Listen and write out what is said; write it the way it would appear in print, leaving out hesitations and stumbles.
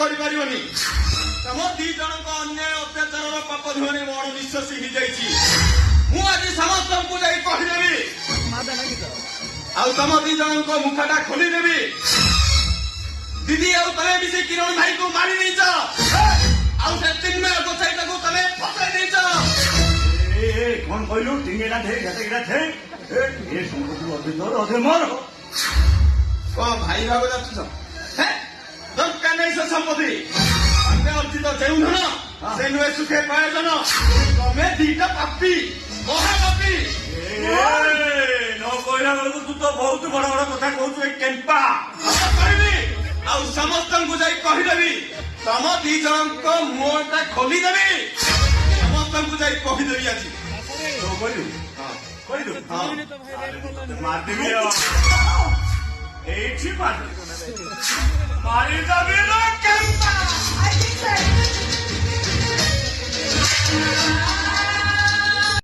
କରିପାରିବନି। ତମ ଦି ଜଣଙ୍କ ଅନ୍ୟାୟ ଅତ୍ୟାଚାରର ପାପ ଧୁଆରେ ବଡ ନିଶ୍ୱାସୀ ହେଇଯାଇଛି। ମୁଁ ଆଜି ସମସ୍ତଙ୍କୁ ଯାଇ କହିଦେବି ଆଉ ତମ ଦି ଜଣଙ୍କ ମୁଖଟା ଖୋଲିଦେବି। ଦିଦି ଆଉ ତମେ ମିଶି କିରଣ ଭାଇକୁ ମାରି ଦେଇଛ ଆଉ ସେ ତିନ୍ମୟ ଗୋସାଇଟାକୁ ତମେ ଫସାଇ ଦେଇଛ। କଣ କହିଲୁ? ଟିଙ୍ଗେଟା ଠେ ଘାଟେଟା ଠେ ଏ ସମ୍ପତ୍ତି ଅଧେ ତୋର ଅଧେ ମୋର। କଣ ଭାଇ ଭାଗ ଯାଚୁଛ? ଦରକାର ନାହିଁ ସେ ସମ୍ପତ୍ତି। ଆମେ ଅର୍ଜିତ ଯେଉଁ ଧନ ସେ ନୁହେଁ ସୁଖେ ପ୍ରୟୋଜନ। ତମେ ଦିଟା ପାପି, ମହାପାପି। ନ କହିଲା ବେଳକୁ ତୁ ତ ବହୁତ ବଡ ବଡ କଥା କହୁଛୁ। ଏ କେମ୍ପା କହିବି ଆଉ ସମସ୍ତଙ୍କୁ ଯାଇ କହିଦେବି। ତମ ଦି ଜଣଙ୍କ ମୁହଁଟା ଖୋଲିଦେବି। ସମସ୍ତଙ୍କୁ ଯାଇ କହିଦେବି ଆଜି। କହିଲୁ କହିଲୁ ମାରିଦେବି। ଏଇଠି ମାରିଦେବି। ମାରିଦେବି।